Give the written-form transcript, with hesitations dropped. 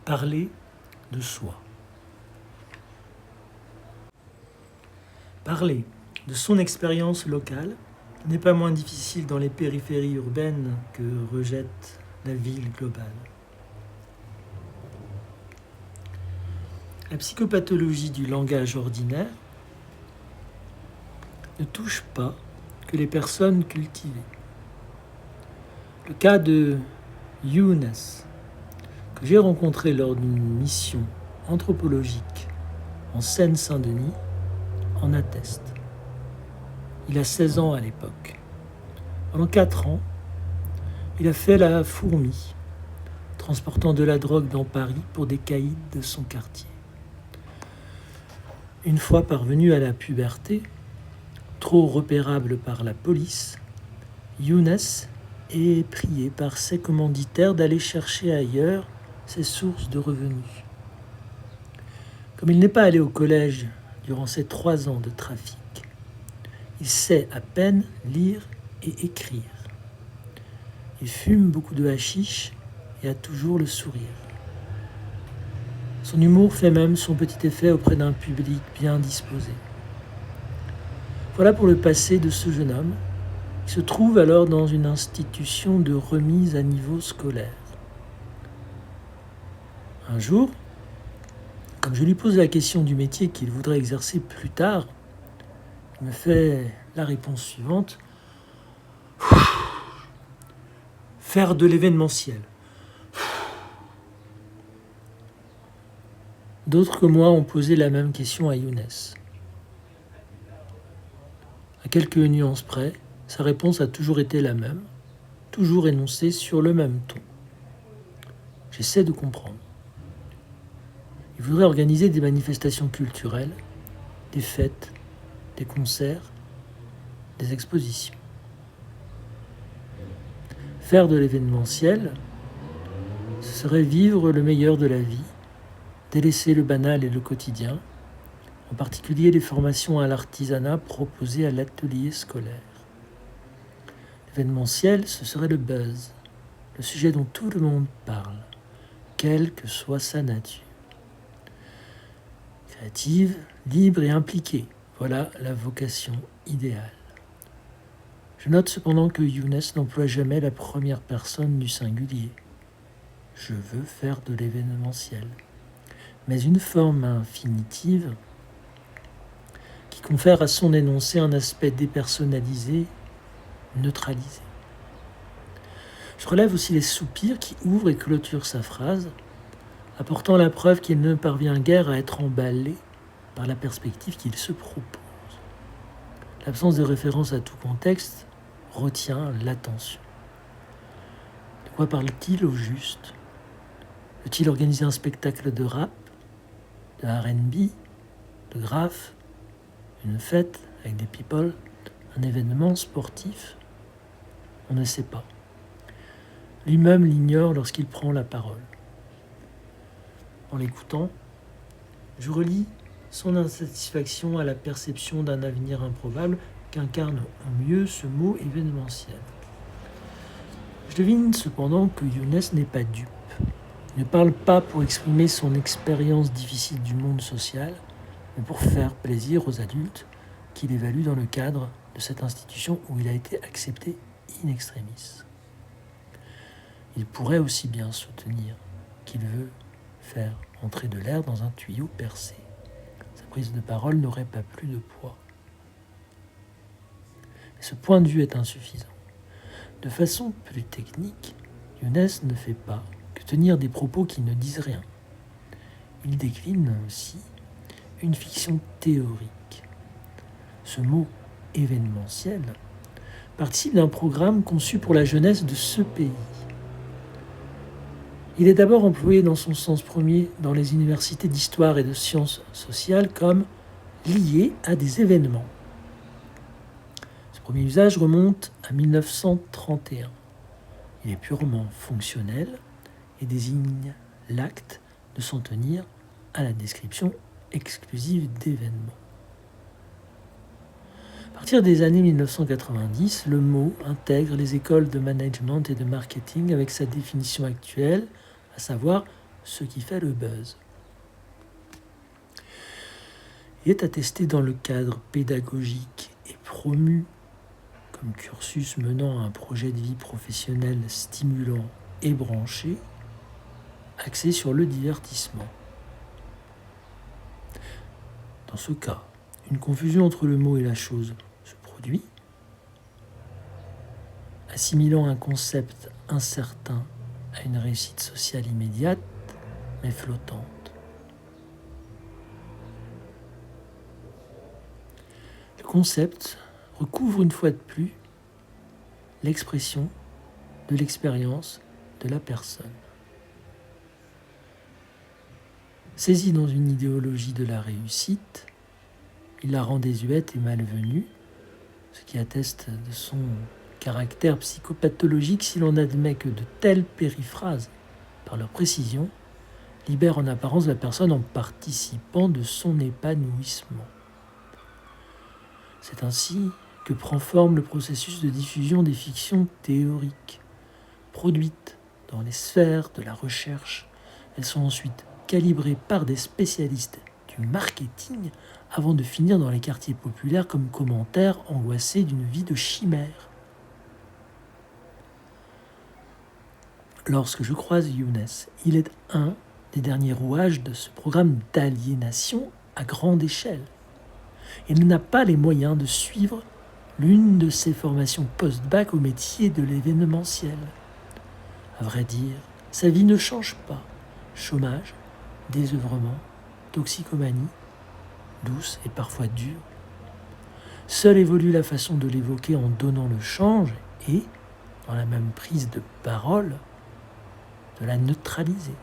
Parler de soi. Parler de son expérience locale n'est pas moins difficile dans les périphéries urbaines que rejette la ville globale. La psychopathologie du langage ordinaire ne touche pas que les personnes cultivées. Le cas de Younes, que j'ai rencontré lors d'une mission anthropologique en Seine-Saint-Denis, en atteste. Il a 16 ans à l'époque. Pendant 4 ans, il a fait la fourmi, transportant de la drogue dans Paris pour des caïds de son quartier. Une fois parvenu à la puberté, trop repérable par la police, Younes est prié par ses commanditaires d'aller chercher ailleurs ses sources de revenus. Comme il n'est pas allé au collège durant ses 3 ans de trafic, il sait à peine lire et écrire. Il fume beaucoup de hashish et a toujours le sourire. Son humour fait même son petit effet auprès d'un public bien disposé. Voilà pour le passé de ce jeune homme, qui se trouve alors dans une institution de remise à niveau scolaire. Un jour, comme je lui pose la question du métier qu'il voudrait exercer plus tard, il me fait la réponse suivante. Faire de l'événementiel. D'autres que moi ont posé la même question à Younes. À quelques nuances près, sa réponse a toujours été la même, toujours énoncée sur le même ton. J'essaie de comprendre. Il voudrait organiser des manifestations culturelles, des fêtes, des concerts, des expositions. Faire de l'événementiel, ce serait vivre le meilleur de la vie, délaisser le banal et le quotidien, en particulier les formations à l'artisanat proposées à l'atelier scolaire. L'événementiel, ce serait le buzz, le sujet dont tout le monde parle, quelle que soit sa nature. Créative, libre et impliquée, voilà la vocation idéale. Je note cependant que Younes n'emploie jamais la première personne du singulier. Je veux faire de l'événementiel. Mais une forme infinitive qui confère à son énoncé un aspect dépersonnalisé, neutralisé. Je relève aussi les soupirs qui ouvrent et clôturent sa phrase, apportant la preuve qu'il ne parvient guère à être emballé par la perspective qu'il se propose. L'absence de référence à tout contexte retient l'attention. De quoi parle-t-il au juste ? Veut-il organiser un spectacle de rap, de R&B, de graphe, une fête avec des people, un événement sportif ? On ne sait pas. Lui-même l'ignore lorsqu'il prend la parole. En l'écoutant, je relis son insatisfaction à la perception d'un avenir improbable qu'incarne au mieux ce mot événementiel. Je devine cependant que Younes n'est pas dupe. Il ne parle pas pour exprimer son expérience difficile du monde social, mais pour faire plaisir aux adultes qu'il évalue dans le cadre de cette institution où il a été accepté in extremis. Il pourrait aussi bien soutenir qu'il veut faire entrer de l'air dans un tuyau percé. Sa prise de parole n'aurait pas plus de poids. Mais ce point de vue est insuffisant. De façon plus technique, Younes ne fait pas que tenir des propos qui ne disent rien. Il décline aussi une fiction théorique. Ce mot événementiel participe d'un programme conçu pour la jeunesse de ce pays. Il est d'abord employé dans son sens premier dans les universités d'histoire et de sciences sociales comme lié à des événements. Ce premier usage remonte à 1931. Il est purement fonctionnel et désigne l'acte de s'en tenir à la description exclusive d'événements. À partir des années 1990, le mot intègre les écoles de management et de marketing avec sa définition actuelle, à savoir ce qui fait le buzz. Il est attesté dans le cadre pédagogique et promu comme cursus menant à un projet de vie professionnel stimulant et branché, axé sur le divertissement. Dans ce cas, une confusion entre le mot et la chose se produit, assimilant un concept incertain à une réussite sociale immédiate, mais flottante. Le concept recouvre une fois de plus l'expression de l'expérience de la personne. Saisi dans une idéologie de la réussite, il la rend désuète et malvenue, ce qui atteste de son caractère psychopathologique si l'on admet que de telles périphrases, par leur précision, libèrent en apparence la personne en participant de son épanouissement. C'est ainsi que prend forme le processus de diffusion des fictions théoriques. Produites dans les sphères de la recherche, elles sont ensuite calibrées par des spécialistes du marketing avant de finir dans les quartiers populaires comme commentaires angoissés d'une vie de chimère. Lorsque je croise Younes, il est un des derniers rouages de ce programme d'aliénation à grande échelle. Il n'a pas les moyens de suivre l'une de ces formations post-bac au métier de l'événementiel. À vrai dire, sa vie ne change pas. Chômage, désœuvrement, toxicomanie, douce et parfois dure. Seule évolue la façon de l'évoquer en donnant le change et, dans la même prise de parole, de la neutraliser.